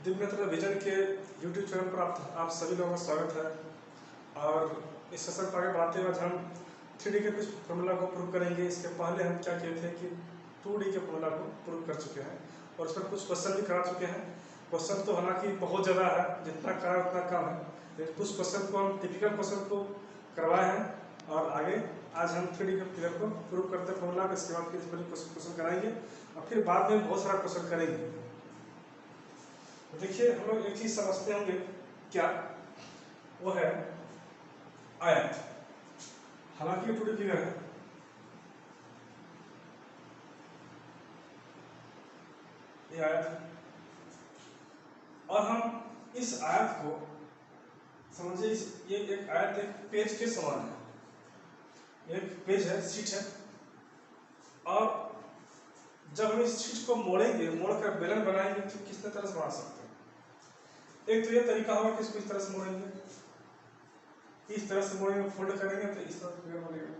दिव्यनेत्र vision के YouTube channel पर आप सभी लोगों का स्वागत है। और इस सेशन को आगे बढ़ाते हुए हम 3D के कुछ फॉर्मूला को प्रूव करेंगे। इसके पहले हम क्या किए थे कि 2D के फॉर्मूला को प्रूव कर चुके हैं और उस पर कुछ क्वेश्चन भी करा चुके हैं। क्वेश्चन तो हालांकि बहुत ज़्यादा है, जितना करा उतना कम है, लेकिन कुछ क्वेश्चन को हम टिपिकल क्वेश्चन को करवाए हैं और आगे आज हम 3D के फिगर को प्रूव करते हैं फॉर्मूला। इसके बाद फिर क्वेश्चन कराएंगे और फिर बाद में बहुत सारा क्वेश्चन करेंगे। तो देखिए, हम लोग एक चीज समझते होंगे, क्या वो है आयत। हालांकि ये 2D फिगर है, ये आयत, और हम इस आयत को समझिए, ये एक आयत एक पेज के समान है। एक पेज है, शीट है, और जब हम इस शीट को मोड़ेंगे, मोड़कर बेलन बनाएंगे तो किस तरह से बना सकते हैं। एक तो ये तरीका होगा कि इसको इस तरह से मोड़ेंगे, इस तरह से मोड़ेंगे, फोल्ड करेंगे तो इस तरह से फिगर बनेगा।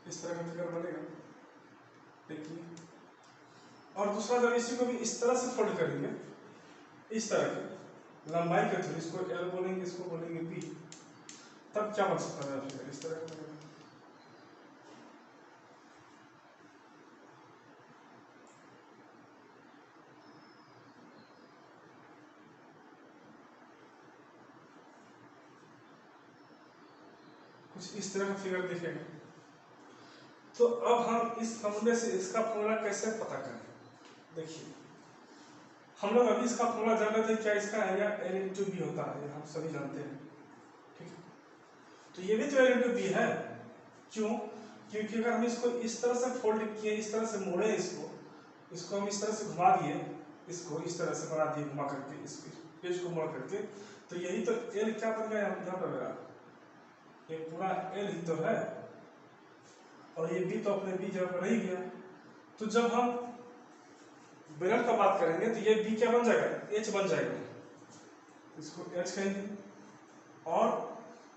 इस तरह का फिगर बनेगा, देखिए। और दूसरा, जब इसी को भी इस तरह से फोल्ड करेंगे, इस तरह की लंबाई के थ्रू, इसको L बोलेंगे, इसको बोलेंगे B, तब क्या बन सकता है फिगर इस तरह का। कुछ इस तरह का फिगर दिखेगा। तो अब हम इस फॉर्मूले से इसका फॉर्मूला कैसे पता करें। देखिए, हम लोग अभी इसका फॉर्मूला जान रहे थे, क्या इसका एरिया L/B होता है, हम सभी जानते हैं, ठीक। तो ये भी तो L/B है। क्यों? क्योंकि अगर हम इसको इस तरह से फोल्ड किए, इस तरह से मोड़े, इसको हम इस तरह से घुमा दिए, इसको इस तरह से बना दिए घुमा करके, इस पेज को मोड़ करके, तो यही तो L क्या बन गया यहाँ पर मेरा, ये पूरा L ही तो है, और ये B तो अपने B जगह पर रह गया। तो जब हम बेलन का बात करेंगे तो ये B क्या बन जाएगा, H बन जाएगा, इसको H कहेंगे। और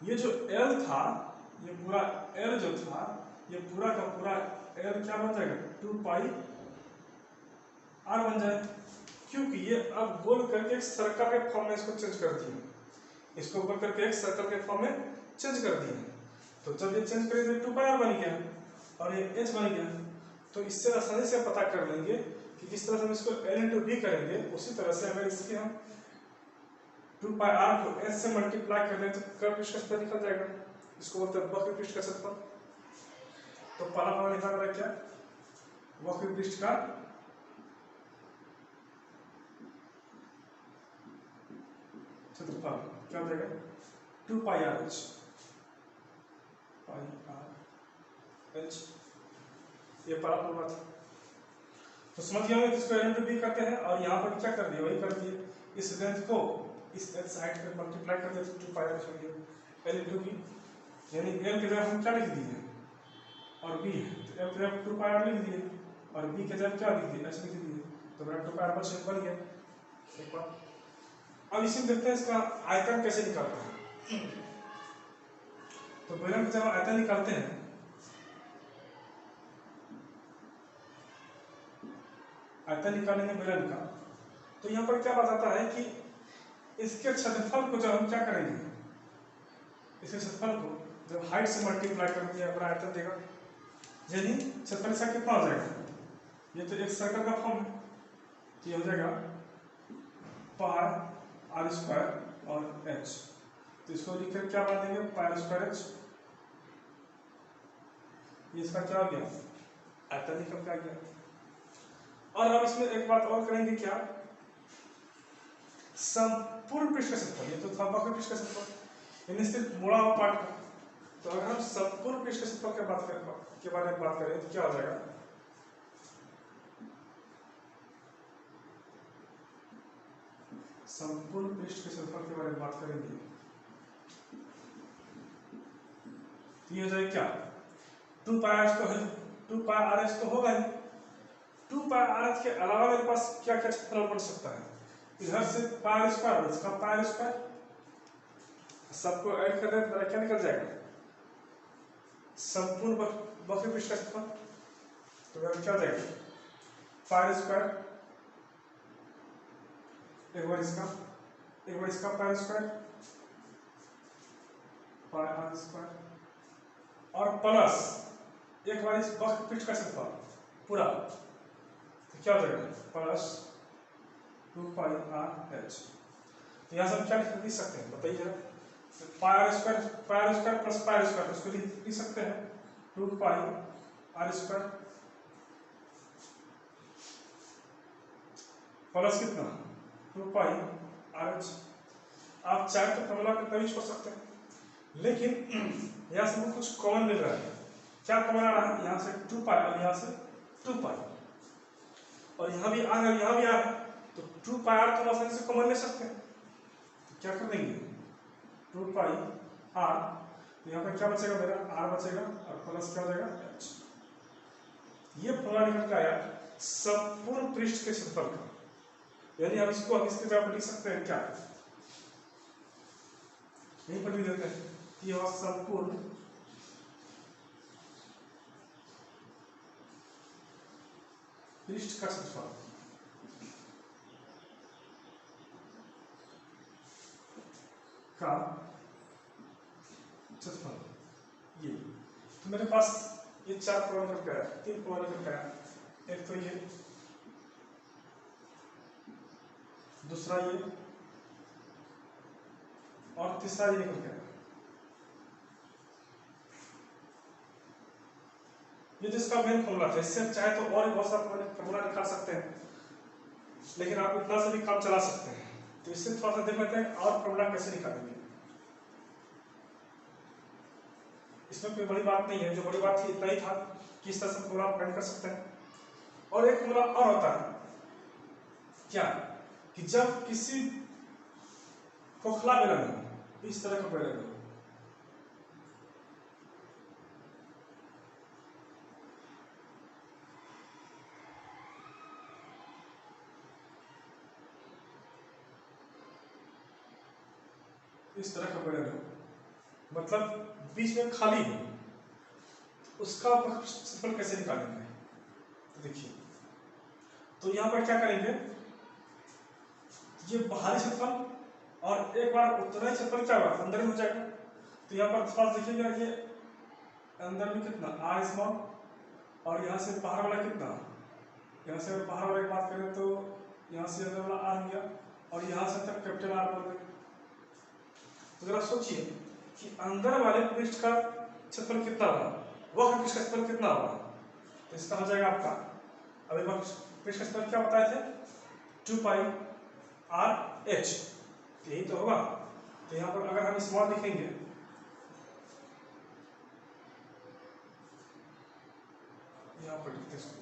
ये जो L था, ये पूरा L जो था, ये पूरा का पूरा L क्या बन जाएगा, 2πr बन जाएगा। क्योंकि ये अब गोल करके एक सर्कल के फॉर्म में इसको चेंज कर दिया, इसको गोल करके एक सर्कल के फॉर्म में चेंज कर दिया। तो जब ये चेंज करेंगे तो 2πr बन गया और ये H बन गया। तो इससे आसानी से पता कर लेंगे कि किस तरह से हम इसको L/B करेंगे। उसी तरह से अगर इसके हम 2πr को H से मल्टीप्लाई कर लें तो कर्व पृष्ठ का क्षेत्रफल निकल जाएगा। इसको बोलते हैं वक्र पृष्ठ का क्षेत्रफल। तो पहला फॉर्मूला निकाल रहा है क्या, वक्र पृष्ठ का क्षेत्रफल क्या हो जाएगा, 2πr/h। ये पहला फॉर्मूला था। तो समझ गए होंगे इसको L/B करते हैं, और यहाँ पर क्या कर दिया, वही कर दिए, इस लेंथ को इस साइड पे मल्टीप्लाई कर दिया तो 2πr/h हो गया L/B। यानी L की जगह हम क्या लिख दिए, और B है तो L की जगह 2πr लिख दिए, और B की जगह क्या लिख दिए, H लिख दिए, तो मेरा 2πr/h बन गया। एक बार अब इसी में देखते हैं इसका आयतन कैसे निकालना है। तो बेलन का जब आयतन निकालते हैं, आयतन निकालेंगे बेलन का, तो यहाँ पर क्या बताता है कि इसके क्षेत्रफल को जब हम क्या करेंगे, इसके क्षेत्रफल को जब हाइट से मल्टीप्लाई कर दिया अपना आयतन देगा, यानी क्षेत्रफल इसका कितना हो जाएगा, ये तो एक सर्कल का फॉर्म है, तो ये हो जाएगा πr² और h। तो इसको लिखकर क्या बना देंगे, πr²h। ये इसका क्या हो गया, आयतन निकल के आ गया। और हम इसमें एक बात और करेंगे, क्या, संपूर्ण पृष्ठ का क्षेत्रफल, ये तो था वक्र पृष्ठ का क्षेत्रफल, यानी सिर्फ मुड़ा हुआ पार्ट का। तो अगर हम संपूर्ण पृष्ठ के क्षेत्रफल के बारे में बात करें तो क्या हो जाएगा, संपूर्ण पृष्ठ के क्षेत्रफल के बारे में बात करेंगे तो ये हो जाएगा क्या, 2πr/h तो होगा ही। 2πr/h के अलावा मेरे पास क्या क्या क्षेत्रफल बन सकता है, इधर से πr², इसका πr², सबको ऐड कर दें तो क्या निकल जाएगा, संपूर्ण वक्र पृष्ठ का क्षेत्रफल। तो क्या हो जाएगा, पाई स्क्वायर, एक बार इसका pi square, pi are square, और प्लस एक बार इस वक्र पृष्ठ का क्षेत्रफल पूरा, तो क्या हो जाएगा, प्लस 2 पाई आर एच। तो यहाँ से हम क्या लिख सकते हैं बताइए जरा, pi are square plus pi are square, उसको लिख सकते हैं 2 पाई आर स्क्वायर प्लस कितना 2 पाई आर एच। आप चाहे तो फॉर्मूला कितना भी छोड़ सकते हैं, लेकिन यहाँ से हमको कुछ कॉमन मिल रहा है। क्या कॉमन आ रहा है, यहाँ से 2 पाई और यहाँ से 2 पाई, और यहाँ भी आ है यहाँ भी आ है, तो 2 पाई आर तो आसानी से कॉमन ले सकते हैं। तो क्या कर देंगे 2 पाई आर, तो यहाँ पर क्या बचेगा मेरा आर बचेगा और प्लस क्या हो जाएगा एच। ये फॉर्मूला निकल के आया संपूर्ण पृष्ठ के क्षेत्रफल का, यानी हम इसको इसके जगह पर लिख सकते हैं क्या, यहीं पर भी देते हैं कि यह संपूर्ण पृष्ठ का क्षेत्रफल का क्षेत्रफल। ये तो मेरे पास ये 4 प्रमाण करके आया, 3 प्रमाण करके आया, एक तो ये, दूसरा ये, और तीसरा ये निकल गया। ये जिसका मेन फॉर्मूला था, इससे चाहे तो और बहुत सारा फॉर्मूला निकाल सकते हैं, लेकिन आप इतना से भी काम चला सकते हैं। तो इससे थोड़ा सा देख लेते हैं और फॉर्मूला कैसे निकालेंगे। इसमें कोई बड़ी बात नहीं है, जो बड़ी बात थी इतना ही था कि इस तरह से फॉर्मूला फाइंड कर सकते हैं। और एक फॉर्मूला और होता है क्या, कि जब किसी खोखला बेलन हो, इस तरह का बेलन हो, इस तरह का बेलन हो, मतलब बीच में खाली हो, उसका क्षेत्रफल कैसे निकालेंगे। तो देखिए, तो यहां पर क्या करेंगे, ये बाहरी क्षेत्रफल और एक बार उतना ही क्षेत्रफल क्या होगा अंदर ही हो जाएगा। तो यहाँ पर थोड़ा देखिएगा, ये अंदर में कितना आर स्मॉल, और यहाँ से बाहर वाला कितना, यहाँ से बाहर वाले की बात करें तो यहाँ से अंदर वाला आर गया, और यहाँ से तक कैपिटल आर बोल देंगे। तो जरा सोचिए कि अंदर वाले पृष्ठ का क्षेत्रफल कितना होगा, वक्र पृष्ठ का क्षेत्रफल कितना होगा। तो इसका हो जाएगा आपका, अभी वक्र पृष्ठ का क्षेत्रफल क्या बताए थे 2 पाई आर एच, यही तो होगा। तो यहाँ पर अगर हम स्मॉल लिखेंगे, यहाँ पर लिखते हैं,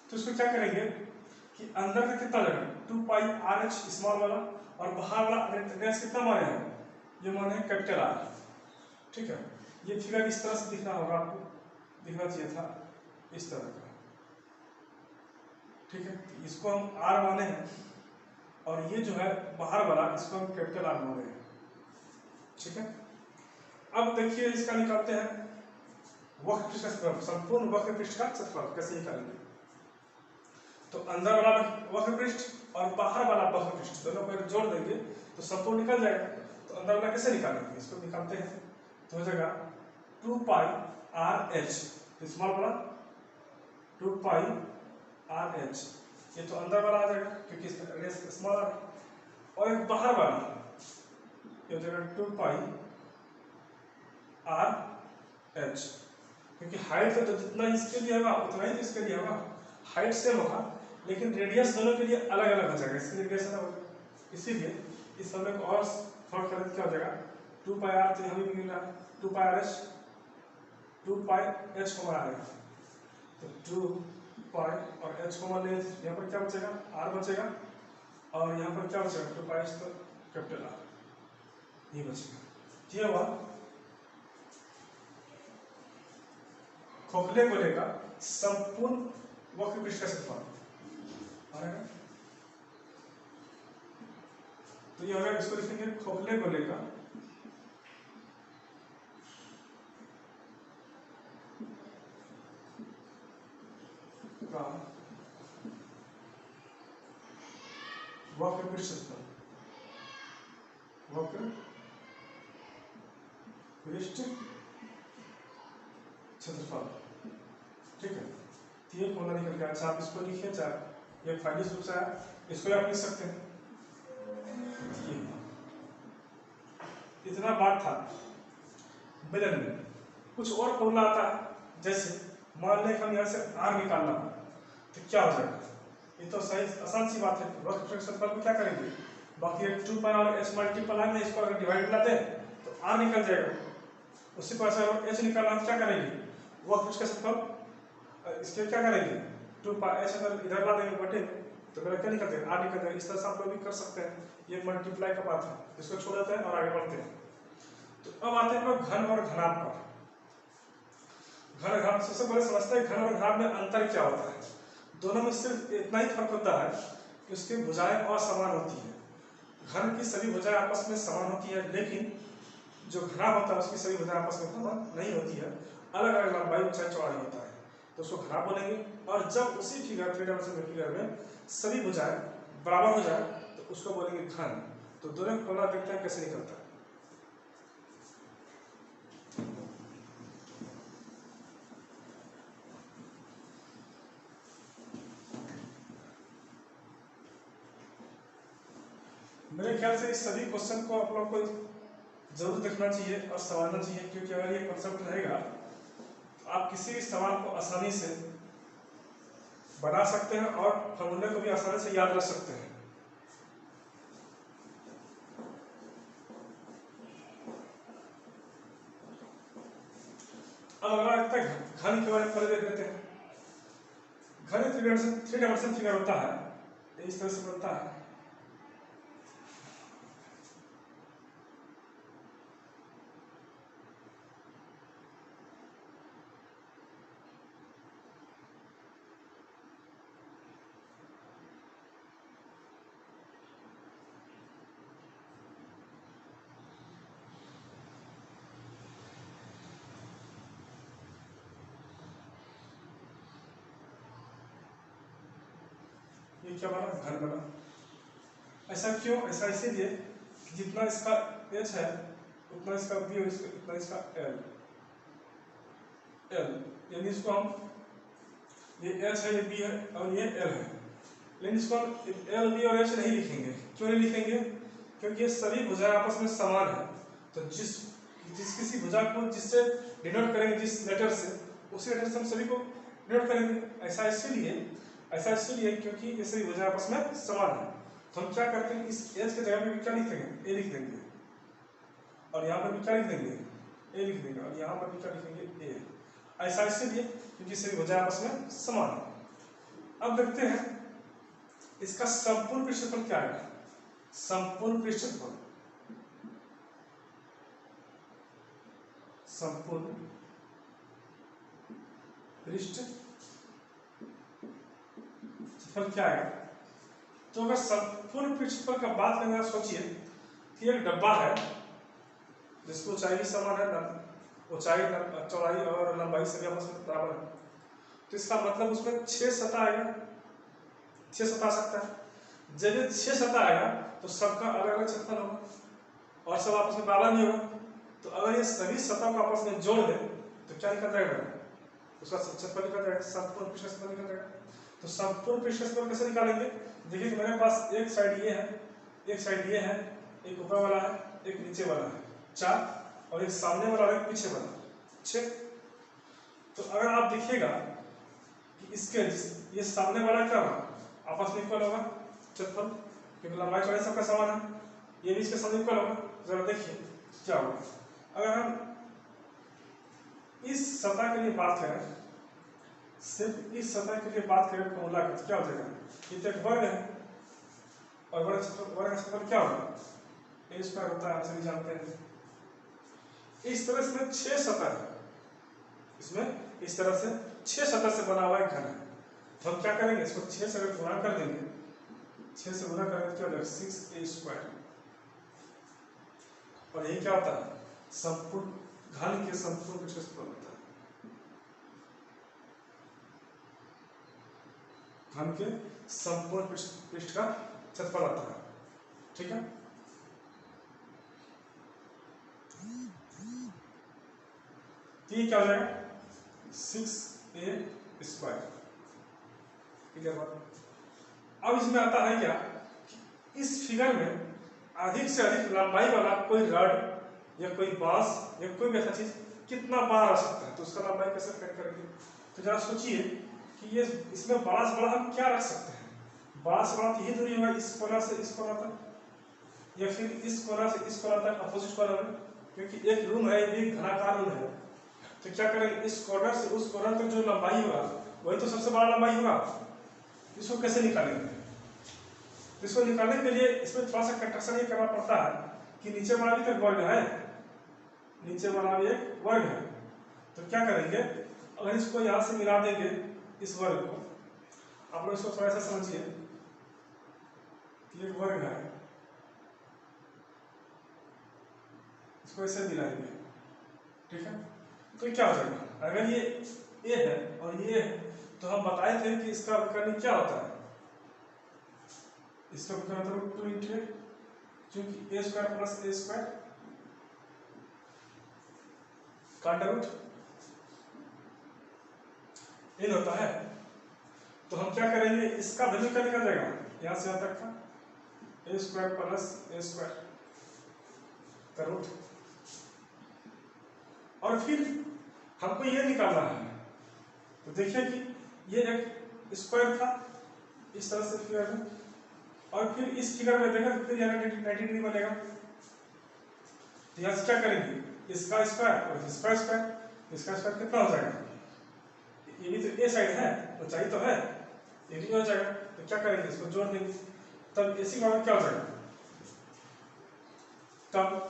तो इसको क्या करेंगे कि अंदर का कितना लगेगा 2 पाई आर एच स्मॉल वाला, और बाहर वाला रेडियस कितना माने हैं, ये माने हैं कैपिटल आर। ठीक है, ये फिगर इस तरह से दिखना होगा, आपको दिखना चाहिए था इस तरह का। ठीक है, इसको हम आर माने हैं, और ये जो है बाहर वाला इसको हम कैपिटल आर माने हैं। ठीक है, अब देखिए इसका निकालते हैं वक्र पृष्ठ का क्षेत्रफल, संपूर्ण वक्र पृष्ठ का क्षेत्रफल कैसे निकालेंगे। तो अंदर वाला वक्र पृष्ठ और बाहर वाला वक्र पृष्ठ दोनों को जोड़ देंगे तो संपूर्ण निकल जाएगा। तो अंदर वाला कैसे निकालेंगे, इसको निकालते हैं, तो हो जाएगा 2 पाई आर एच, स्मॉल वाला 2 पाई आर एच, ये तो अंदर वाला आ जाएगा क्योंकि स्मॉल आर, और एक बाहर वाला ये हो जाएगा 2 पाई आर एच, क्योंकि हाइट तो जितना इसके लिए होगा उतना ही इसके लिए होगा, हाइट सेम होगा लेकिन रेडियस दोनों के लिए अलग अलग हो जाएगा, इसके रेडियस अलग होगा। इसीलिए इस समय को और थोड़ा करें क्या हो जाएगा 2 पाई आर, तो हमें भी मिल रहा है 2 पाई आर एच, 2 पाई एच को बना लेगा, तो 2 पाई और एच को मान ले, यहाँ पर क्या बचेगा आर बचेगा, और यहाँ पर क्या बचेगा 2 पाई एच, तो कैपिटल आर। ये बचेगा। ये हुआ खोखले गोले का संपूर्ण वक्र पृष्ठ का क्षेत्रफल आ रहा है। तो ये होगा, इसको लिखेंगे खोखले गोले का वक्र पृष्ठ क्षेत्रफल, वक्र पृष्ठ क्षेत्रफल। ठीक है, तो ये फॉर्मूला निकल गया। अच्छा, आप इसको लिखिए, चाहे ये फाइनल रूप से है, इसको आप लिख सकते हैं। इतना बात था। मिलन में कुछ और फॉर्मूला आता है, जैसे मान लें हम यहाँ से r निकालना हो तो क्या हो जाएगा। ये तो सही आसान सी बात है। वक्र पृष्ठ क्षेत्रफल को क्या करेंगे, बाकी 2 पाई और h मल्टीप्लाई में इसको अगर डिवाइड कर दें तो r निकल जाएगा। उसी प्रकार से h निकालना हम क्या करेंगे, वक्र पृष्ठ का क्षेत्रफल इसके क्या करेंगे 2 पाई h अगर इधर ला देंगे बटे तो मेरा क्या निकल जाएगा, r निकल जाएगा। इस तरह से आप लोग भी कर सकते हैं, ये मल्टीप्लाई का बात है। इसको छोड़ देते हैं और आगे बढ़ते हैं। तो अब आते हैं लोग घन और घनाभ पर। घन घनाभ सबसे पहले समझते हैं घन और घनाभ में अंतर क्या होता है। दोनों में सिर्फ इतना ही फर्क होता है कि उसकी भुजाएं असमान होती है। घन की सभी भुजाएं आपस में समान होती है, लेकिन जो घनाभ होता है उसकी सभी भुजाएं आपस में समान नहीं होती है, अलग अलग लंबाई ऊंचाई चौड़ाई होता है, तो उसको घनाभ बोलेंगे। और जब उसी फिगर 3 डायमेंशनल फिगर में सभी भुजाएं बराबर हो जाए तो उसको बोलेंगे घन। तो दोनों का फॉर्मूला देखते हैं कैसे निकलता है। मेरे ख्याल से इस सभी क्वेश्चन को आप लोगों को जरूर देखना चाहिए और समझना चाहिए, क्योंकि अगर ये कॉन्सेप्ट रहेगा तो आप किसी भी सवाल को आसानी से बना सकते हैं और फॉर्मूले को भी आसानी से याद रख सकते हैं। अब अगला लगता है घन के बारे में पहले देख लेते हैं। घन 3 डायमेंशन फिगर होता है, इस तरह से बनता है। ये क्या बना, घन बना। ऐसा क्यों, ऐसा इसीलिए कि जितना इसका h है उतना इसका b और इतना इसका l, यानी इसको हम, ये h है, ये b है और ये l है, लेकिन इसको हम l b और h नहीं लिखेंगे। क्यों नहीं लिखेंगे, क्योंकि ये सभी भुजाएं आपस में समान है। तो जिस किसी भुजा को जिससे डिनोट करेंगे, जिस लेटर से, उसी लेटर से हम सभी को डिनोट करेंगे। ऐसा इसलिए क्योंकि ये सभी भुजाएं आपस में समान है। तो हम क्या करते हैं, इस h के जगह पे भी क्या लिख देंगे, a लिख देंगे, और यहाँ पर भी क्या लिख देंगे, a लिख देंगे, और यहाँ पर भी क्या लिखेंगे, a। ऐसा इसलिए क्योंकि सभी भुजाएं आपस में समान है। अब देखते हैं इसका संपूर्ण पृष्ठफल क्या है। संपूर्ण पृष्ठफल, संपूर्ण पृष्ठफल क्या है। तो अगर संपूर्ण पृष्ठफल का बात करें, सोचिए कि एक डब्बा है जिसकी ऊंचाई भी समान है, ऊंचाई चौड़ाई और लंबाई सभी आपस में बराबर है। तो इसका मतलब उसमें 6 सतह आएगा, 6 सतह आ सकता है। जब ये 6 सतह आएगा तो सबका अलग अलग क्षेत्रफल होगा और सब आपस में बराबर नहीं होगा। तो अगर ये सभी सतह को आपस में जोड़ दे तो क्या निकल जाएगा, उसका क्षेत्रफल निकल जाएगा, संपूर्ण पृष्ठफल निकल जाएगा। तो संपूर्ण पृष्ठफल कैसे निकालेंगे, देखिए मेरे पास एक साइड ये है, एक साइड ये है, एक ऊपर वाला है, एक नीचे वाला है, 4, और एक सामने वाला और एक पीछे वाला 6। तो अगर आप देखिएगा कि इसके ये सामने वाला क्या होगा, आपस में इक्वल होगा क्षेत्रफल, क्योंकि लंबाई चौड़ाई सबका समान है, ये भी इसके सामने इक्वल होगा। जरा देखिए क्या होगा। अगर हम इस सतह के लिए बात करें, सिर्फ इस सतह के लिए बात करें फॉर्मूला का, तो क्या हो जाएगा, ये तो एक वर्ग है और वर्ग का क्षेत्रफल क्या होगा, ए स्क्वायर होता है, आप सभी जानते हैं। इस तरह से 6 सतह है, इसमें इस तरह से 6 सतह से बना हुआ एक घन है। तो हम क्या करेंगे, इसको 6 से अगर गुणा कर देंगे, 6 से गुणा करेंगे तो क्या हो जाएगा 6a स्क्वायर, और ये क्या होता है, संपूर्ण घन के संपूर्ण क्षेत्रफल होता है, घन के संपूर्ण पृष्ठ का क्षेत्रफल आता है। ठीक है, ये क्या हो जाएगा 6a स्क्वायर। क्लियर बात। अब इसमें आता है क्या, इस फिगर में अधिक से अधिक लंबाई वाला कोई रड या कोई बांस या कोई भी ऐसा चीज कितना बार आ सकता है, तो उसका लंबाई कैसे फिट करेंगे। तो जरा सोचिए कि ये इसमें बड़ा से बड़ा हम क्या रख सकते हैं। बड़ा से बड़ा तो यही दूरी होगा, इस कोना से इस कोना तक, या फिर इस कोना से इस कोना तक अपोजिट कोना में, क्योंकि एक रूम है, ये घनाकार रूम है। तो क्या करेंगे, इस कॉर्नर से उस कॉर्नर तक जो लंबाई होगा वही तो सबसे बड़ा लंबाई होगा। इसको कैसे निकालेंगे, इसको निकालने के लिए इसमें थोड़ा सा कंस्ट्रक्शन ये करना पड़ता है कि नीचे वाला भी तो वर्ग है, नीचे वाला भी एक वर्ग है। तो क्या करेंगे, अगर इसको यहाँ से मिला देंगे इस वर्ग को, आप लोग इसको थोड़ा सा समझिए कि एक वर्ग है, इसको ऐसे मिलाएंगे। ठीक है, तो क्या हो जाएगा, अगर ये ए है और ये है, तो हम बताए थे कि इसका विकर्ण क्या होता है, इसका विकर्ण होता है 2 × 8, क्योंकि a square plus a square का अंडर रूट इन होता है। तो हम क्या करेंगे, इसका वैल्यू क्या निकल जाएगा, यहां से यहां तक का a square plus a square का रूट, और फिर हमको ये निकालना है। तो देखिए कि ये एक स्क्वायर था इस तरह से फिगर में, और फिर इस फिगर में देखा तो फिर यहाँ 90 डिग्री बनेगा। तो यहाँ से क्या करेंगे, इसका स्क्वायर और इसका स्क्वायर, इसका स्क्वायर कितना हो जाएगा, ये भी तो ए साइड है, ऊंचाई तो है, ये भी हो जाएगा। तो क्या करेंगे, इसको जोड़ देंगे, तब इसी में क्या हो जाएगा, तब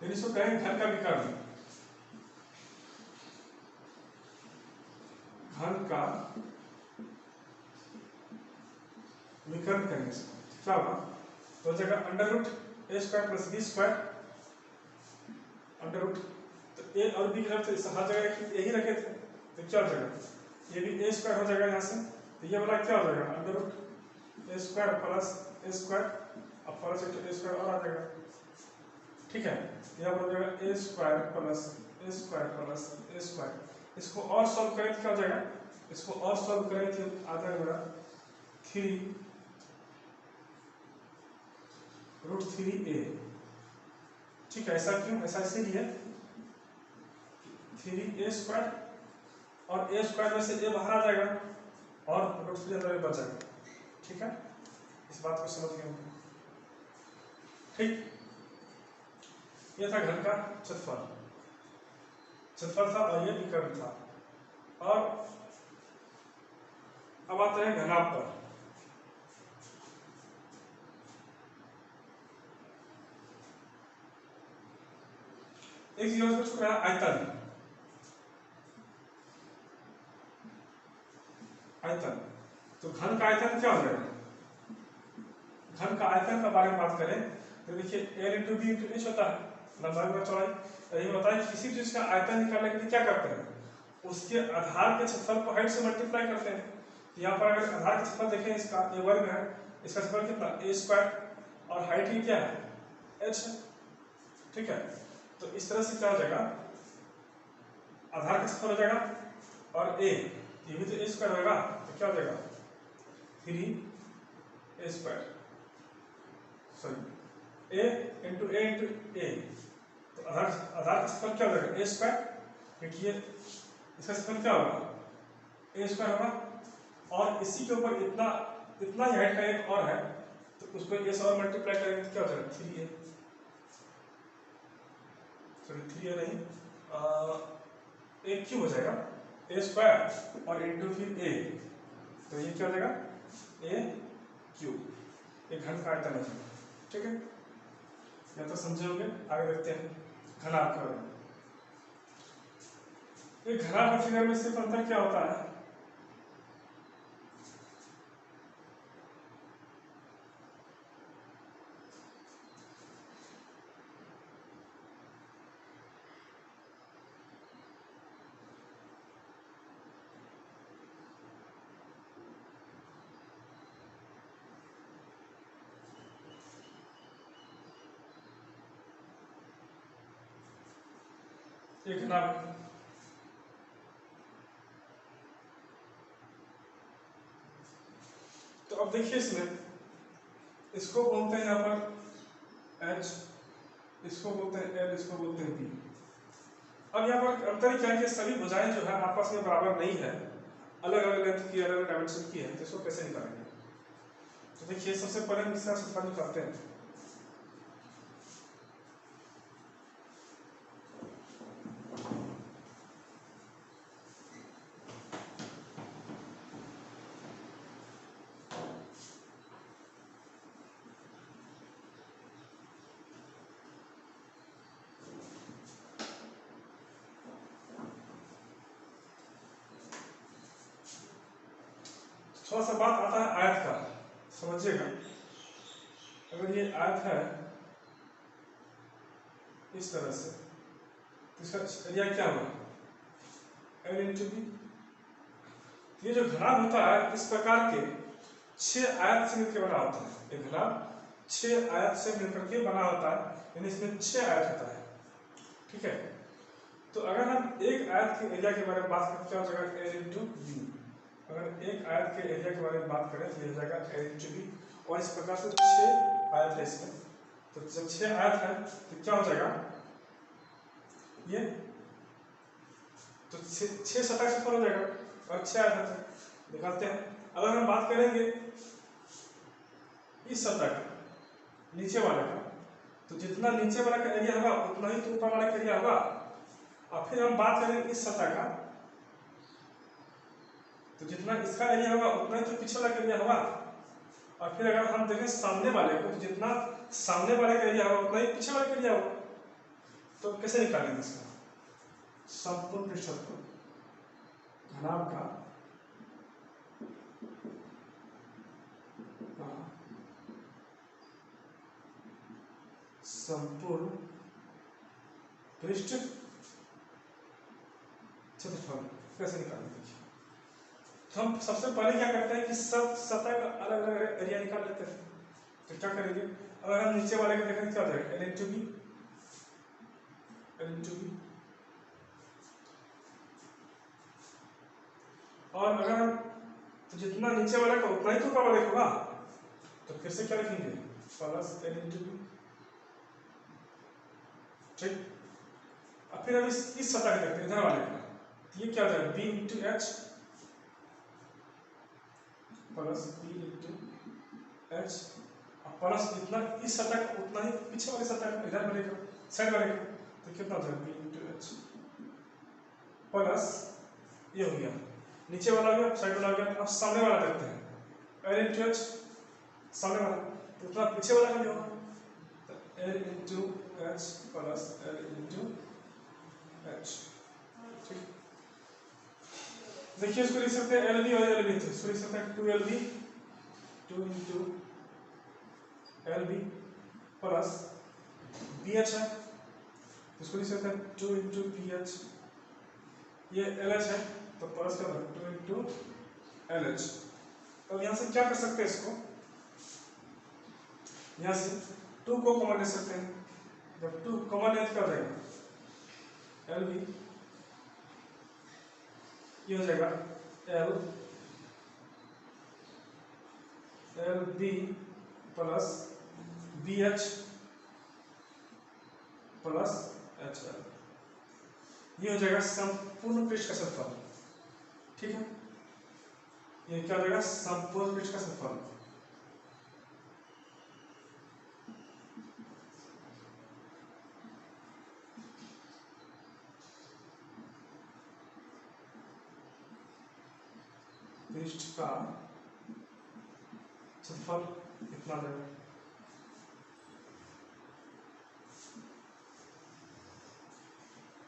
फिर इसको कहेंगे घन का विकर्ण, घन का विकर्ण करेंगे इसको, क्या होगा, तो जगह under root a square plus b square under root, तो a और b की तरफ से हर जगह यही रखे थे, तो क्या हो जाएगा, ये भी a स्क्वायर हो जाएगा यहाँ से, तो ये वाला क्या हो जाएगा under root a square plus a square, अब प्लस a स्क्वायर और आ जाएगा। ठीक है, यहाँ पर हो जाएगा a square plus a square plus a square. इसको और सॉल्व करें तो क्या हो जाएगा, इसको और सॉल्व करें तो आ जाएगा 3√3a। ठीक है, ऐसा क्यों, ऐसा इसीलिए 3a स्क्वायर और a स्क्वायर में से a बाहर आ जाएगा और √3 अंदर में बच जाएगा। ठीक है, इस बात को समझ गए। ठीक, ये था घन का क्षेत्रफल, क्षेत्रफल था और ये विकर्ण था। और अब आते हैं घनाभ पर। एक चीज और छूट रहा है, आयतन। आयतन, तो घन का आयतन क्या हो जाएगा, घन का आयतन के बारे में बात करें तो देखिए l × b × h होता है, लंबाई और चौड़ाई। ये बताया किसी चीज का आयतन निकालने के लिए क्या करते हैं, उसके आधार के क्षेत्रफल को हाइट से मल्टीप्लाई करते हैं। यहाँ पर अगर आधार का क्षेत्रफल देखें, इसका ये वर्ग है, इसका क्षेत्रफल कितना a स्क्वायर और हाइट की क्या है h है। ठीक है, तो इस तरह से क्या हो जाएगा, आधार का क्षेत्रफल हो जाएगा और a, ये भी तो a स्क्वायर होगा, तो क्या हो जाएगा 3a square, sorry a × a × a। तो आधार का क्षेत्रफल क्या हो जाएगा a स्क्वायर, क्योंकि ये इसका क्षेत्रफल क्या होगा a स्क्वायर होगा, और इसी के ऊपर इतना इतना ही हाइट का एक और है, तो उसको a से और मल्टीप्लाई करेंगे तो क्या हो जाएगा 3a, सॉरी 3a नहीं, एक क्यूब हो जाएगा a स्क्वायर और इंटू फिर a, तो ये क्या हो जाएगा a क्यूब। एक घन का आयतन है। ठीक है, या तो समझे होंगे। आगे देखते हैं घनाभ के बारे में। एक घनाभ और फिगर में सिर्फ अंतर क्या होता है, एक घनाभ। तो अब देखिए इसमें, इसको बोलते हैं यहाँ पर H, इसको बोलते हैं L, इसको बोलते हैं B। अब यहाँ पर अंतर क्या है कि सभी भुजाएं जो है आपस में बराबर नहीं है, अलग अलग लेंथ की, अलग अलग डायमेंशन की है। तो इसको कैसे निकालेंगे? तो देखिए सबसे पहले हम इसका सूत्र निकालते हैं। थोड़ा सा बात आता है आयत का, समझिएगा। अगर ये आयत है इस तरह से, तो इसका एरिया क्या होगा, L इंटू बी। ये जो घनाभ होता है इस प्रकार के 6 आयत से मिलकर बना होता है। एक घनाभ 6 आयत से मिलकर के बना होता है, यानी इसमें 6 आयत होता है। ठीक है, तो अगर हम एक आयत के एरिया के बारे में बात करें, क्या हो जाएगा, L इंटू बी। अगर एक आयत के एरिया के बारे में बात करें तो यह हो जाएगा L इंटू बी। और इस प्रकार से 6 आयत है इसमें, तो जब 6 आयत है तो क्या हो जाएगा, ये तो 6 सतह से हो जाएगा और 6 आयत है। निकालते हैं। अगर हम बात करेंगे इस सतह का, नीचे वाले का, तो जितना नीचे वाला का एरिया होगा उतना ही तो ऊपर वाला का एरिया होगा। और फिर हम बात करेंगे इस सतह का, तो जितना इसका एरिया होगा उतना ही तो पीछे वाला का एरिया होगा। और फिर अगर हम देखें सामने वाले को, तो जितना सामने वाले का एरिया होगा उतना ही पीछे वाले का एरिया होगा। तो कैसे निकालेंगे इसका संपूर्ण पृष्ठफल घनाभ का संपूर्ण पृष्ठ क्षेत्रफल कैसे निकालेंगे? तो हम सबसे पहले क्या करते हैं कि सब सतह का अलग अलग एरिया निकाल लेते हैं। तो क्या करेंगे, अगर हम नीचे वाले को देखें क्या हो जाएगा, L इंटू बी। और अगर हम तो जितना नीचे वाला का उतना ही तो ऊपर वाले होगा, तो फिर से क्या लिखेंगे, प्लस L इंटू बी। ठीक, अब फिर हम इस सतह को देखते हैं, इधर वाले का। तो ये क्या हो जाएगा, B into H plus B into H. Plus जितना इस सतह का उतना ही पीछे वाले सतह का, इधर वाले का, साइड वाले का। तो कितना हो जाएगा, B इंटू एच प्लस ये हो गया, नीचे वाला हो गया, साइड वाला हो गया। अब सामने वाला देखते हैं, L इंटू एच सामने वाला, तो उतना पीछे वाला का भी होगा। तो L into H plus L into H. ठीक, देखिए इसको लिख सकते हैं LB और LB, तो इसको लिख सकते हैं 2LB 2 into LB plus BH है, इसको लिख सकते हैं 2 इंटू BH। ये LH है तो प्लस का 2 इंटू LH। तो यहाँ से क्या कर सकते हैं, इसको यहाँ से 2 को कॉमन ले सकते हैं। जब 2 कॉमन ले तो क्या हो जाएगा, LB ये हो जाएगा LB plus BH plus HL। ये हो जाएगा संपूर्ण पृष्ठ का क्षेत्रफल। ठीक है, ये क्या हो जाएगा, संपूर्ण पृष्ठ का क्षेत्रफल। पृष्ठ का क्षेत्रफल इतना इतना आ जाएगा।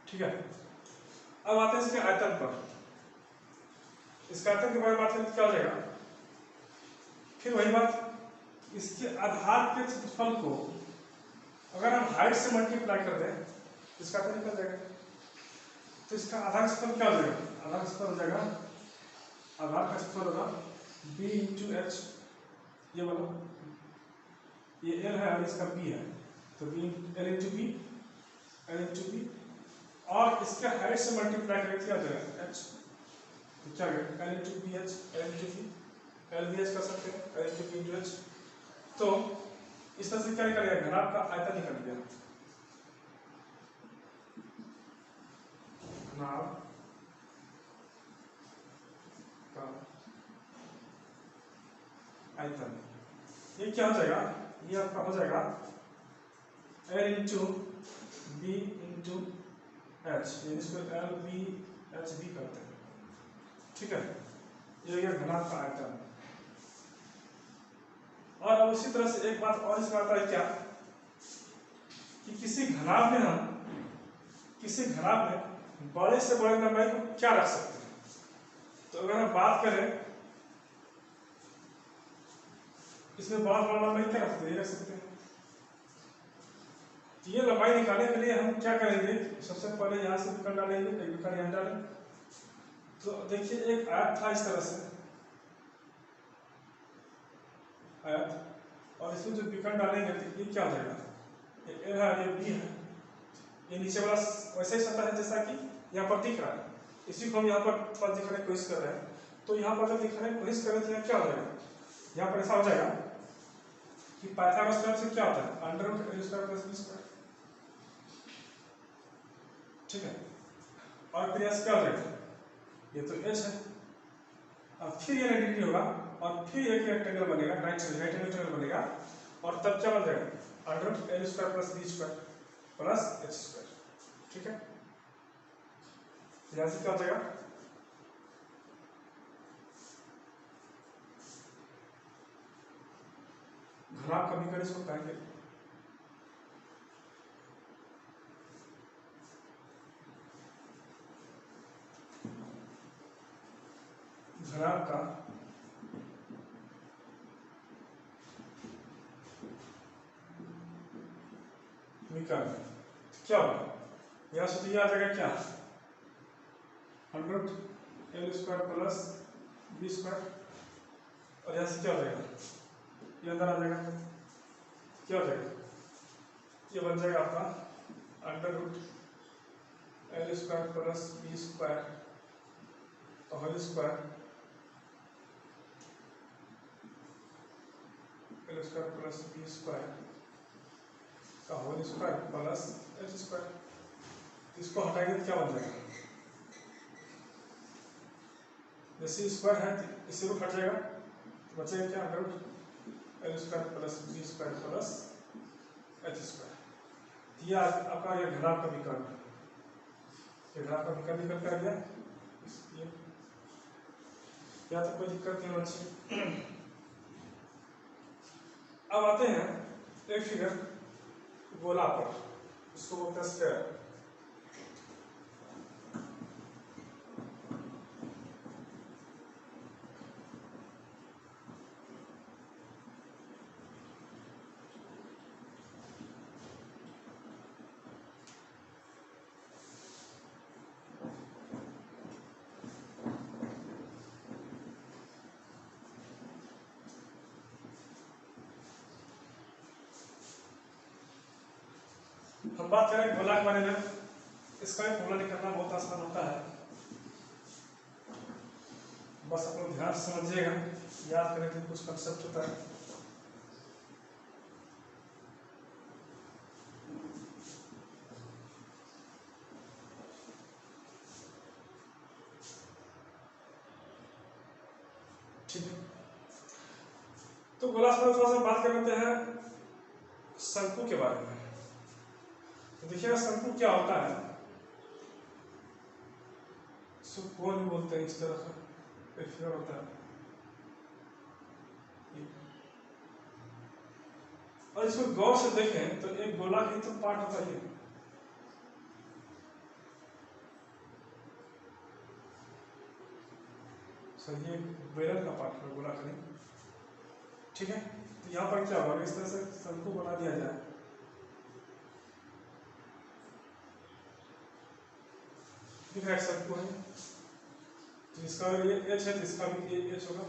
ठीक है, अब आते हैं इसके आयतन पर। इसके आयतन के बारे में बात करें तो क्या हो जाएगा, फिर वही बात, इसके आधार के क्षेत्रफल को अगर हम हाइट से मल्टीप्लाई कर दें इसका आयतन निकल जाएगा। तो इसका आधार क्षेत्रफल क्या हो जाएगा, आधार क्षेत्रफल हो जाएगा, आधार का क्षेत्रफल होगा b इंटू एच, ये बोलो ये l है और इसका b है, तो b l into B, l into B, और इसके हाइट से मल्टीप्लाई करके क्या हो जाएगा h, तो क्या होगा l into B H, l into B, l B H कर सकते हैं, l into B into H. तो इस तरह से क्या निकल गया, घनाभ का आयतन निकल गया, घनाभ का आयतन। ये क्या हो जाएगा, ये आपका हो जाएगा l into B into H, इसको एल बी एच बी करते हैं। ठीक है, ये घनाभ का आयतन। और अब उसी तरह से एक बात और इसमें आता है क्या, कि किसी घनाभ में बड़े से बड़े लंबाई को क्या रख सकते हैं। तो अगर हम बात करें इसमें बहुत बड़ा लंबाई क्या रख सकते हैं, ये रख सकते हैं। ये लंबाई निकालने के लिए हम क्या करेंगे, सबसे पहले यहाँ से विकर्ण डालेंगे, एक विकर्ण यहाँ डालें। तो देखिए एक आयत था इस तरह से आयत, और इसमें जो विकर्ण डालेंगे तो ये क्या हो जाएगा, ये l है, ये b है, ये नीचे वाला वैसे ही सतह है जैसा कि यहाँ पर दिख रहा है, इसी को हम यहाँ पर थोड़ा दिखाने की कोशिश कर रहे हैं। तो यहाँ पर अगर दिखाने की कोशिश करें तो यहाँ क्या हो जाएगा, यहाँ पर ऐसा हो जाएगा कि पाइथागोरस थ्योरम से क्या होता है, under root l square plus b square. ठीक है, और फिर क्या हो जाएगा, ये तो h है, अब फिर ये 90 डिग्री होगा और फिर एक रेक्टेंगल बनेगा, राइट एंगल बनेगा, और तब क्या बन जाएगा, under root l square plus b square plus h square. ठीक है, यहाँ से क्या हो जाएगा, घनाभ का विकर्ण इसको कहेंगे, घनाभ का विकर्ण क्या होगा, यहाँ से तो ये आ जाएगा क्या, under root l square plus b square, और यहाँ से क्या हो जाएगा, ये अंदर आ जाएगा, क्या हो जाएगा, ये बन जाएगा आपका under root l square plus b square whole square, l square plus b square का whole square plus h square. इसको हटाएंगे तो क्या बन जाएगा, जैसे स्क्वायर है इससे रूट हट जाएगा, तो बचेगा क्या, under root l square plus b square plus h square. ये आपका ये घनाभ का विकर्ण है, ये घनाभ का विकर्ण निकल कर आ गया, या तो कोई दिक्कत नहीं होनी चाहिए। अब आते हैं एक फिगर गोला पर, इसको बोलते हैं स्फीयर। हम बात करें गोला के बारे में, इसका एक फॉर्मूला निकालना बहुत आसान होता है, बस आप लोग ध्यान से समझिएगा, याद करने के लिए कुछ कंसेप्ट होता है। ठीक है, तो गोला पर थोड़ा सा बात कर लेते हैं शंकु के बारे में। तो देखिएगा शंकु क्या होता है, इसको कोन भी बोलते हैं, इस तरह का। एक फिगर होता है, और इसको गौर से देखें तो एक गोला की तो पार्ट होता ही है। सर ये बेलन का पार्ट है, गोला का नहीं। ठीक है, तो यहाँ पर क्या होगा, इस तरह से शंकु बना दिया जाए। ठीक है, शंकु है तो इसका ये एच है तो इसका भी ये एच होगा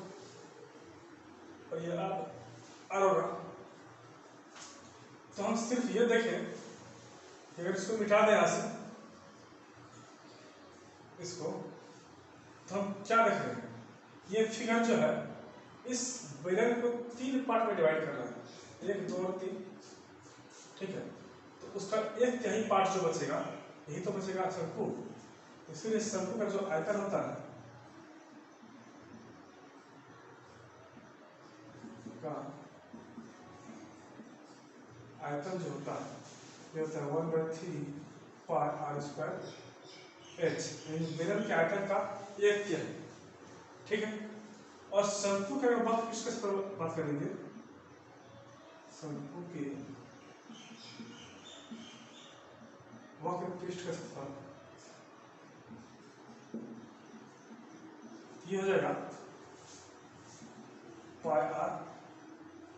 और ये आर होगा। तो हम सिर्फ ये देखें कि अगर इसको मिटा दें यहाँ से इसको, तो हम क्या देख रहे हैं, ये फिगर जो है इस बेलन को 3 पार्ट में डिवाइड कर रहा है, 1 2 और 3। ठीक है, तो उसका एक यही पार्ट जो बचेगा, यही तो बचेगा शंकु। इसलिए शंकु का जो आयतन होता है का आयतन जो होता है ये होता है 1/3 पाई आर स्क्वायर एच, बेलन के आयतन का एक तिहाई। ठीक है, और शंकु के अगर बात किस पर बात करेंगे, शंकु के वक्र पृष्ठ का क्षेत्रफल ये हो जाएगा पाई आर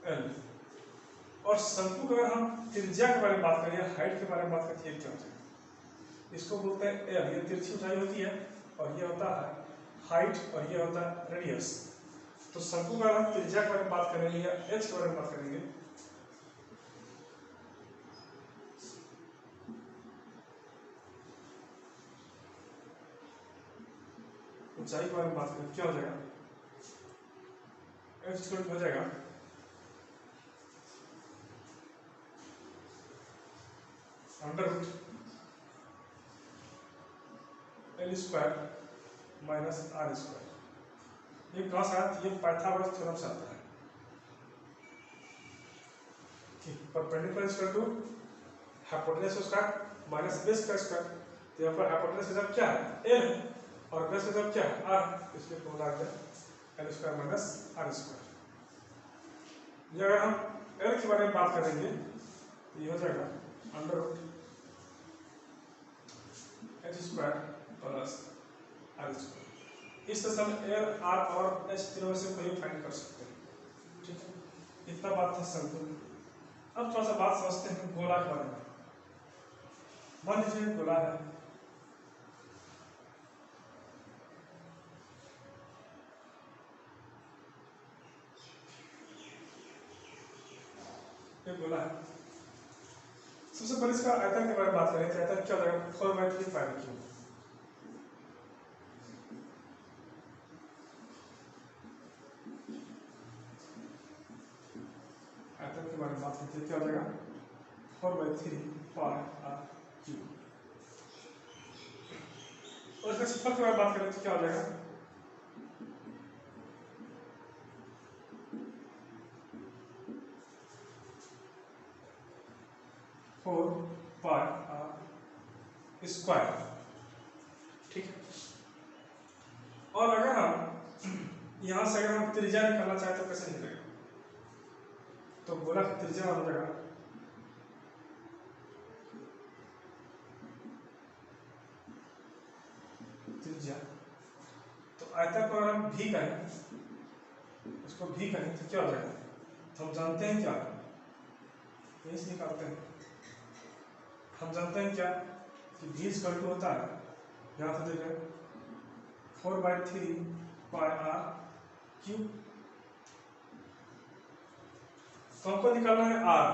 एल। और शंकु का अगर हम त्रिज्या के बारे में बात करें, हाइट के बारे में बात करते हैं, क्या होता है, इसको बोलते हैं एल, ये तिरछी ऊंचाई होती है और ये होता है हाइट और ये होता है रेडियस। तो शंकु का हम त्रिज्या के बारे में बात करेंगे या एच के बारे में बात करेंगे, ऊंचाई के बारे में बात करें, क्या हो जाएगा, एच हो जाएगा under root L square minus R square. ये कहाँ से आता है, ये पाइथागोरस थ्योरम से आता है कि perpendicular square to hypotenuse square minus base का स्क्वायर। तो यहाँ पर हाइपोटेनस का क्या है, एल है, और बेस का क्या है, आर, इसलिए फॉर्मूला आ गया L square minus R square. ये अगर हम एल के बारे में बात करेंगे तो ये हो जाएगा under root H square plus R square. इस तरह से हम एल आर और एच तीनों में से कोई फाइंड कर सकते हैं। ठीक है, इतना बात था शंकु। अब थोड़ा सा बात समझते हैं गोला के बारे में। मान लीजिए गोला है, ये गोला है। सबसे पहले इसका आयतन के बारे में बात करें तो आयतन क्या हो जाएगा, 4/3 पाई क्यूब। आयतन के बारे में बात करते हैं, क्या हो जाएगा 4/3 पाई आर क्यूब। और इसका क्षेत्रफल के बारे में बात करें तो क्या हो जाएगा, स्क्वायर। ठीक है, और अगर हम यहां से अगर हम त्रिज्या निकालना चाहे तो कैसे निकलेगा, तो गोला की त्रिज्या हो जाएगा त्रिज्या। तो आयतन को अगर हम भी कहें, इसको भी कहें तो क्या हो जाएगा, तो हम जानते हैं क्या, यही से निकालते हैं। हम जानते हैं क्या कि भी इक्वल टू होता है, यहाँ से देखें 4/3 पाई आर क्यूब। तो हमको निकालना है आर,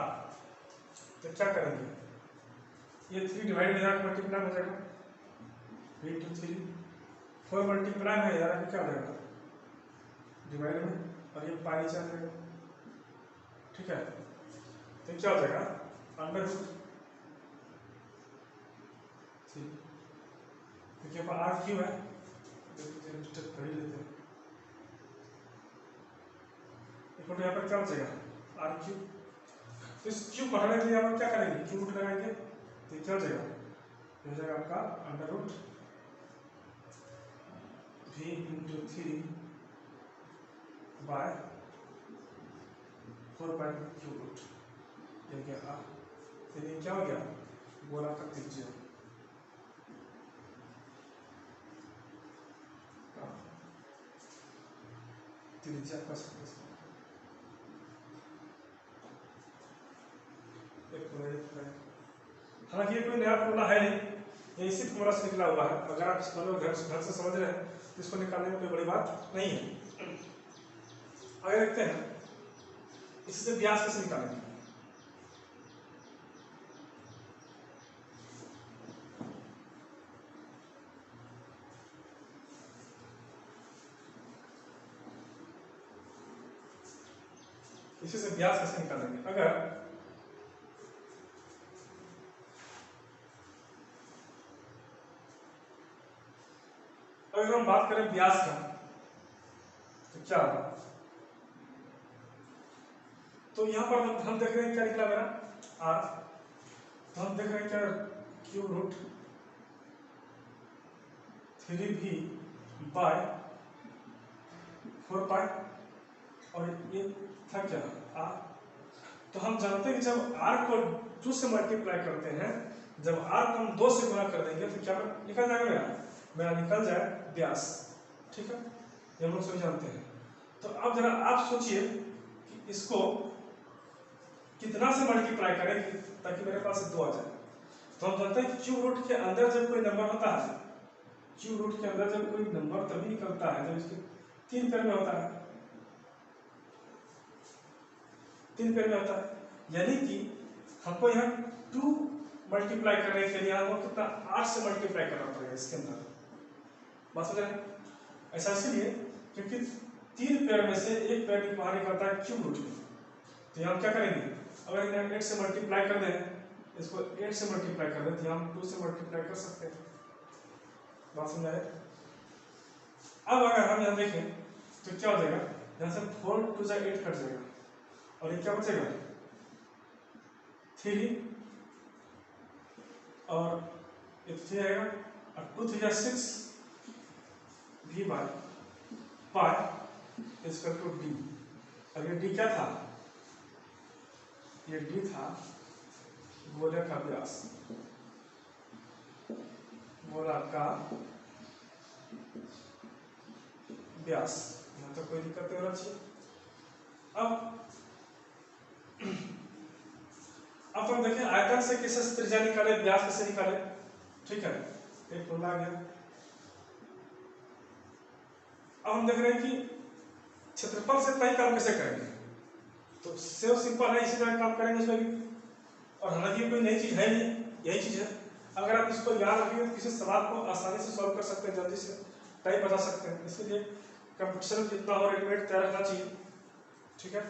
तो क्या करेंगे, ये 3 डिवाइड में जाकर मल्टीप्लाई हो जाएगा, 3 × 3 4 मल्टीप्लाई में जाएगा, क्या हो जाएगा डिवाइड में, और ये पाई नीचे आ जाएगा। ठीक है, तो क्या हो जाएगा अंडर रूट, क्योंकि यहाँ पर आर क्यूब है, कर ही लेते हैं, यहाँ पर क्या बचेगा आर क्यूब। तो इस क्यूब बढ़ाने के लिए आप क्या करेंगे, क्यूब रूट लगाएंगे, तो क्या हो जाएगा, ये हो जाएगा आपका under root v × 3 by 4 pi cube root. ये क्या आ, फिर ये क्या हो गया गोला का त्रिज्या, त्रिज्या का हालांकि ये कोई नया फॉर्मूला है नहीं, ये इसी फॉर्मूला से निकला हुआ है। अगर आप इस फॉर्मूला को ढंग से समझ रहे हैं तो इसको निकालने में कोई बड़ी बात नहीं है। आगे देखते हैं इससे व्यास कैसे निकालेंगे। इसी से व्यास कैसे निकालेंगे। अगर हम बात करें व्यास का तो क्या होगा, तो यहां पर हम देख रहे हैं क्या निकला मेरा आर, तो हम देख रहे हैं क्या क्यूब रूट 3b बाय 4 पाई, और ये था क्या आर। तो हम जानते हैं कि जब आर को 2 से मल्टीप्लाई करते हैं, जब आर को हम 2 से गुणा कर देंगे तो क्या निकल जाएगा मेरा निकल जाए व्यास। ठीक है, ये हम लोग सभी जानते हैं। तो अब जरा आप सोचिए कि इसको कितना से मल्टीप्लाई करें ताकि मेरे पास 2 आ जाए। तो हम जानते हैं कि क्यूब रूट के अंदर जब कोई नंबर होता है, क्यूब रूट के अंदर जब कोई नंबर तभी निकलता है जब इसके 3 पेयर में होता है, 3 पेयर में होता है। यानी कि हमको यहाँ 2 मल्टीप्लाई करने के लिए हमको कितना 8 से मल्टीप्लाई करना पड़ेगा इसके अंदर। बात समझ रहे हैं? ऐसा इसलिए क्योंकि 3 पेयर में से एक पेयर बाहर निकलता है क्यूब रूट में। तो हम क्या करेंगे, अगर इन्हें 8 से मल्टीप्लाई कर दें, इसको 8 से मल्टीप्लाई कर दें तो हम 2 से मल्टीप्लाई कर सकते हैं। बात समझ आए? अब अगर हम यहाँ देखें तो क्या हो जाएगा, यहाँ से 4 2 जा 8 कट जाएगा और ये क्या बचेगा 3 और ये 3 आएगा और 2 3 जा 6 v बाय पाई इसका टू डी। अब ये डी क्या था, ये डी था गोले का व्यास, गोला का व्यास। यहाँ तो कोई दिक्कत नहीं होना चाहिए। अब हम देखें आयतन से कैसे त्रिज्या निकाले, व्यास कैसे निकाले। ठीक है, एक फॉर्मूला आ गया। अब हम देख रहे हैं कि क्षेत्रफल से तय काम कैसे करेंगे। तो सेव सिंपल है, इसी तरह काम करेंगे इसमें भी। और हालांकि कोई नई चीज है नहीं, यही चीज है। अगर आप इसको याद रखिए तो किसी सवाल को आसानी से सॉल्व कर सकते हैं, जल्दी से टाइप बता सकते हैं। इसलिए कंपटीशन जितना हो रेडीमेड तैयार रखना चाहिए। ठीक है,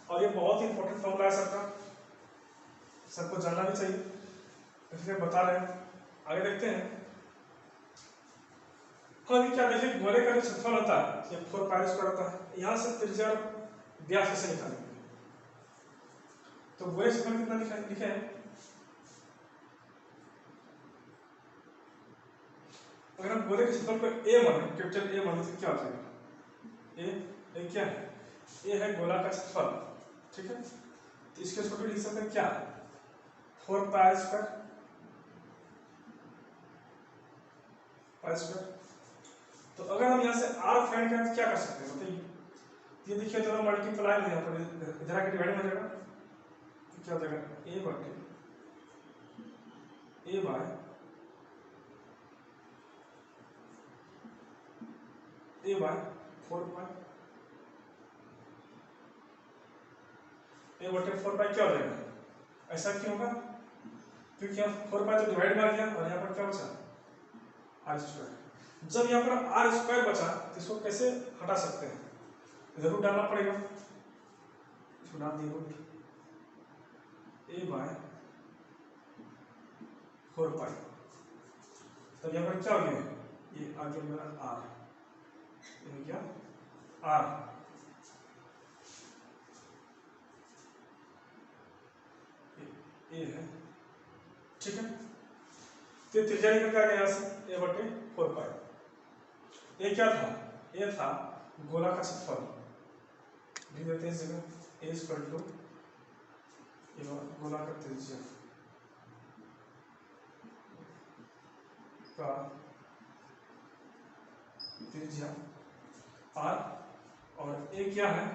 और ये बहुत ही इंपॉर्टेंट फॉर्मूला है सबका, सबको जानना भी चाहिए, इसलिए बता रहे हैं। आगे देखते हैं। हाँ, अभी क्या देखिए गोले का जो क्षेत्रफल होता है ये 4 पाई स्क्वायर होता है। यहाँ से त्रिज्या व्यास कैसे निकालेंगे। तो गोले क्षेत्रफल कितना लिखे हैं, अगर हम गोले के क्षेत्रफल को ए माने, कैपिटल ए माने तो क्या हो जाएगा, ए क्या है, ए है गोला का क्षेत्रफल। ठीक है, तो इसके छोटे लिख सकते हैं क्या 4 पाई स्क्वायर, पाई स्क्वायर। तो अगर हम यहाँ से r फाइंड करें तो क्या कर सकते हैं बताइए। ये देखिए जरा मल्टीप्लाई में यहाँ पर इधर आके डिवाइड हो जाएगा तो क्या हो जाएगा a बाय 4 पाई, a/4 पाई क्या हो जाएगा। ऐसा क्यों होगा, क्योंकि यहाँ 4 पाई तो डिवाइड में आ गया और यहाँ पर क्या बचा r स्क्वायर। जब यहाँ पर आर स्क्वायर बचा तो इसको कैसे हटा सकते हैं, इधर रूट डालना पड़ेगा। इसको डाल दिए रूट a/4 पाई, तब यहाँ पर क्या हो गया, ये आ गया मेरा आर, ये हो गया आर। ये है, ठीक है। तो त्रिज्या निकल के आ गया यहाँ से a/4 पाई। ये क्या था, ये था गोला का क्षेत्रफल, लिख देते हैं इस जगह a = गोला का त्रिज्या का त्रिज्या r और ए क्या है,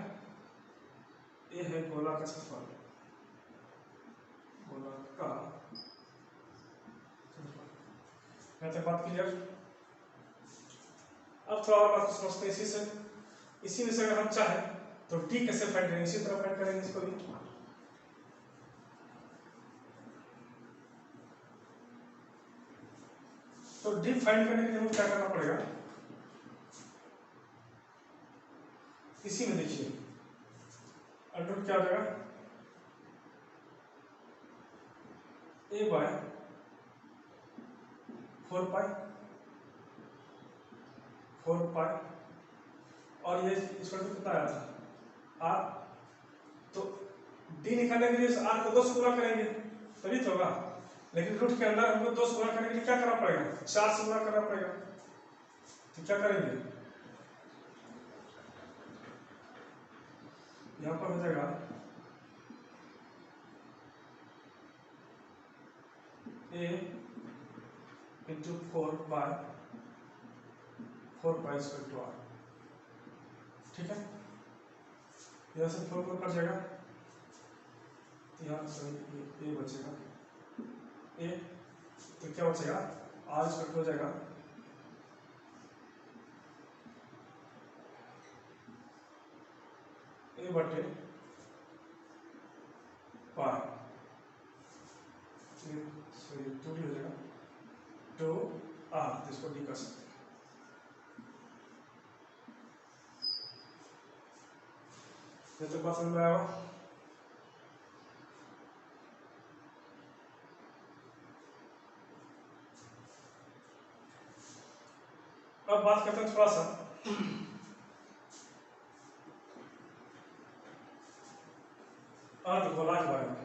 ए है गोला का क्षेत्रफल, गोला का क्षेत्रफल। मैं तो बात क्लियर। अब थोड़ा और बात समझते हैं इसी में से अगर हम चाहें तो डी कैसे फाइंड करेंगे, इसी तरह फाइंड करेंगे इसको भी। तो डी फाइंड करने के लिए हमें क्या करना पड़ेगा, इसी में देखिए अंडर क्या हो जाएगा ए बाय 4 पाई और ये इस पर कितना आया था आर, तो डी निकालने के लिए आर को 2 से गुणा करेंगे तभी तो होगा, लेकिन रूट के अंदर हमको 2 से गुणा करने के लिए क्या करना पड़ेगा, 4 से गुणा करना पड़ेगा। तो क्या करेंगे, यहाँ पर हो जाएगा a into 4 by 4 pi square to R, ठीक है। यहाँ से 4 को कट जाएगा, यहाँ से ए बचेगा ए, तो क्या बचेगा आर स्क्वायर हो जाएगा ए बटे पाई, सॉरी 2d हो जाएगा 2r, तो इसको डी कर सकते हैं। ये तो बात समझ में आया। अब बात करते हैं थोड़ा सा अर्धगोला के बारे में।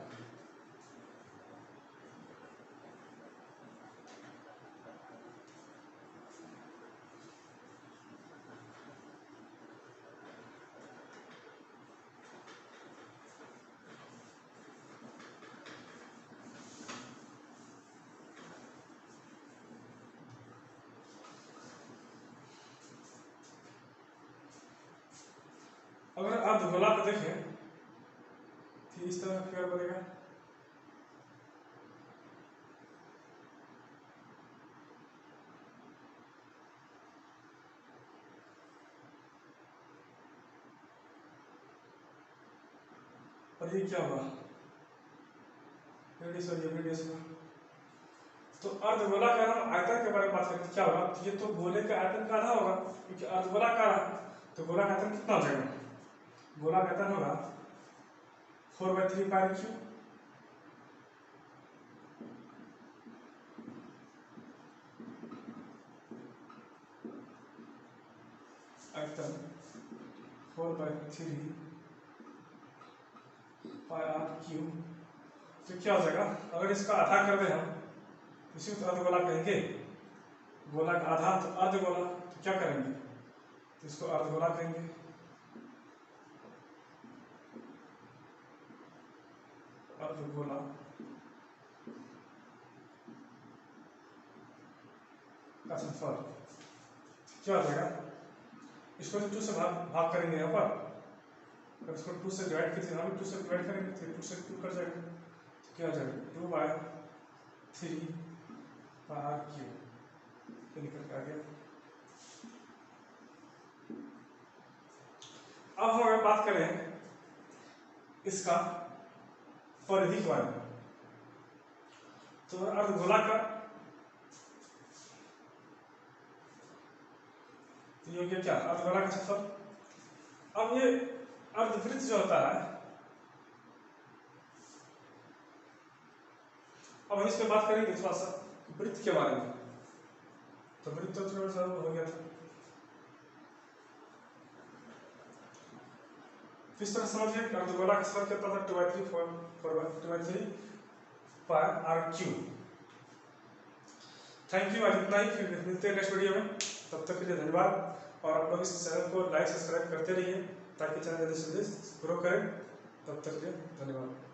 अगर अर्धगोला को देखें तो इस तरह क्या बनेगा, और ये क्या होगा रेडियस और ये रेडियस में। तो अर्धगोला का हम आयतन के बारे में बात करते क्या होगा, ये तो गोले के आयतन का आधा होगा, क्योंकि अर्धगोला का तो गोला का आयतन कितना हो जाएगा, गोला का आयतन होगा 4/3 पाई क्यू, आयतन 4/3 पाई आर क्यू। तो क्या हो जाएगा, अगर इसका आधा कर दें हम इसी को अर्धगोला कहेंगे, गोला का आधा तो अर्धगोला, तो क्या करेंगे, तो इसको अर्धगोला कहेंगे। अर्धगोला का क्षेत्रफल क्या हो जाएगा, इसको 2 से भाग करेंगे यहाँ पर, अगर इसको 2 से डिवाइड करते हैं, 2 से डिवाइड करेंगे तो 2 से 2 कर जाएगा, तो क्या हो जाएगा 2/3 पाई क्यू, ये निकल के आ गया। अब हम अगर बात करें इसका परिधि के बारे में, तो अर्धगोला का तो ये क्या अर्धगोला का क्षेत्रफल। अब ये अर्धवृत्त जो होता है, अब हम इस पे बात करेंगे थोड़ा सा वृत्त के बारे में। तो वृत्त तो थोड़ा सा हो गया था, इस तरह समझिए कि अर्धगोला का क्षेत्रफल कितना था 2/3 पाई आर क्यू। थैंक यू, आज इतना ही, फिर मिलते हैं नेक्स्ट वीडियो में, तब तक के लिए धन्यवाद। और आप लोग इस चैनल को लाइक सब्सक्राइब करते रहिए ताकि चैनल जल्दी से जल्दी ग्रो करें। तब तक के लिए धन्यवाद।